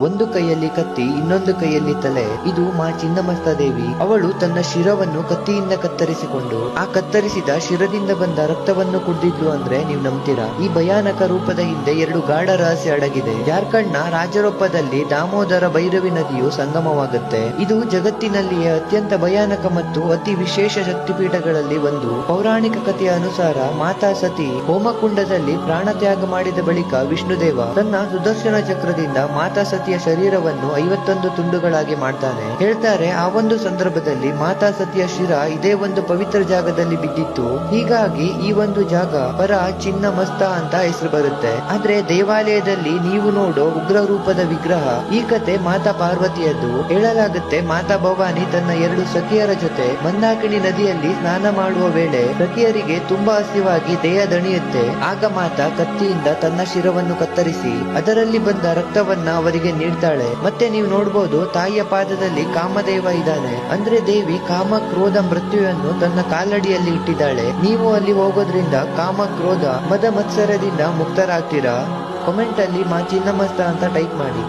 ಒಂದು ಕೈಯಲ್ಲಿ ಕತ್ತಿ, ಇನ್ನೊಂದು ಕೈಯಲ್ಲಿ ತಲೆ. ಇದು ಮಾ ಚಿನ್ನಮಸ್ತ ದೇವಿ. ಅವಳು ತನ್ನ ಶಿರವನ್ನು ಕತ್ತಿಯಿಂದ ಕತ್ತರಿಸಿಕೊಂಡು ಆ ಕತ್ತರಿಸಿದ ಶಿರದಿಂದ ಬಂದ ರಕ್ತವನ್ನು ಕುಡಿದಿದ್ಲು ಅಂದ್ರೆ ನೀವು ನಂಬ್ತೀರಾ? ಈ ಭಯಾನಕ ರೂಪದ ಹಿಂದೆ ಎರಡು ಗಾಢ ರಹಸ್ಯ ಅಡಗಿದೆ. ಜಾರ್ಖಂಡ್ ನ ರಾಜರೊಪ್ಪದಲ್ಲಿ ದಾಮೋದರ ಭೈರವಿ ನದಿಯು ಸಂಗಮವಾಗುತ್ತೆ. ಇದು ಜಗತ್ತಿನಲ್ಲಿಯೇ ಅತ್ಯಂತ ಭಯಾನಕ ಮತ್ತು ಅತಿ ವಿಶೇಷ ಶಕ್ತಿಪೀಠಗಳಲ್ಲಿ ಒಂದು. ಪೌರಾಣಿಕ ಕಥೆಯ ಅನುಸಾರ ಮಾತಾ ಸತಿ ಹೋಮಕುಂಡದಲ್ಲಿ ಪ್ರಾಣ ತ್ಯಾಗ ಮಾಡಿದ ಬಳಿಕ ವಿಷ್ಣುದೇವ ತನ್ನ ಸುದರ್ಶನ ಚಕ್ರದಿಂದ ಮಾತಾ ಸತಿಯ ಶರೀರವನ್ನು 51 ತುಂಡುಗಳಾಗಿ ಮಾಡ್ತಾನೆ. ಹೇಳ್ತಾರೆ ಆ ಒಂದು ಸಂದರ್ಭದಲ್ಲಿ ಮಾತಾ ಸತಿಯ ಶಿರ ಇದೇ ಒಂದು ಪವಿತ್ರ ಜಾಗದಲ್ಲಿ ಬಿದ್ದಿತ್ತು. ಹೀಗಾಗಿ ಈ ಒಂದು ಜಾಗ ಪರ ಚಿನ್ನಮಸ್ತ ಅಂತ ಹೆಸರು ಬರುತ್ತೆ. ಆದ್ರೆ ದೇವಾಲಯದಲ್ಲಿ ನೀವು ನೋಡೋ ಉಗ್ರ ರೂಪದ ವಿಗ್ರಹ ಈ ಕತೆ ಮಾತಾ ಪಾರ್ವತಿಯದ್ದು. ಹೇಳಲಾಗುತ್ತೆ ಮಾತಾ ಭವಾನಿ ತನ್ನ 2 ಸಖಿಯರ ಜೊತೆ ಮಂದಾಕಿನಿ ನದಿಯಲ್ಲಿ ಸ್ನಾನ ಮಾಡುವ ವೇಳೆ ಸಖಿಯರಿಗೆ ತುಂಬಾ ಹಸಿವಾಗಿ ದೇಹ ದಣಿಯುತ್ತೆ. ಆಗ ಮಾತಾ ಕತ್ತಿಯಿಂದ ತನ್ನ ಶಿರವನ್ನು ಕತ್ತರಿಸಿ ಅದರಲ್ಲಿ ಬಂದ ರಕ್ತವನ್ನ ಅವರಿಗೆ ನೀಡ್ತಾಳೆ. ಮತ್ತೆ ನೀವು ನೋಡ್ಬೋದು ತಾಯಿಯ ಪಾದದಲ್ಲಿ ಕಾಮದೇವ ಇದ್ದಾನೆ. ಅಂದ್ರೆ ದೇವಿ ಕಾಮ ಕ್ರೋಧ ಮೃತ್ಯುವನ್ನು ತನ್ನ ಕಾಲಡಿಯಲ್ಲಿ ಇಟ್ಟಿದ್ದಾಳೆ. ನೀವು ಅಲ್ಲಿ ಹೋಗೋದ್ರಿಂದ ಕಾಮ ಕ್ರೋಧ ಮದ ಮತ್ಸರದಿಂದ ಮುಕ್ತರಾಗ್ತೀರಾ? ಕಾಮೆಂಟ್ ಅಲ್ಲಿ ಮಾ ಚಿನ್ನಮಸ್ತ ಅಂತ ಟೈಪ್ ಮಾಡಿ.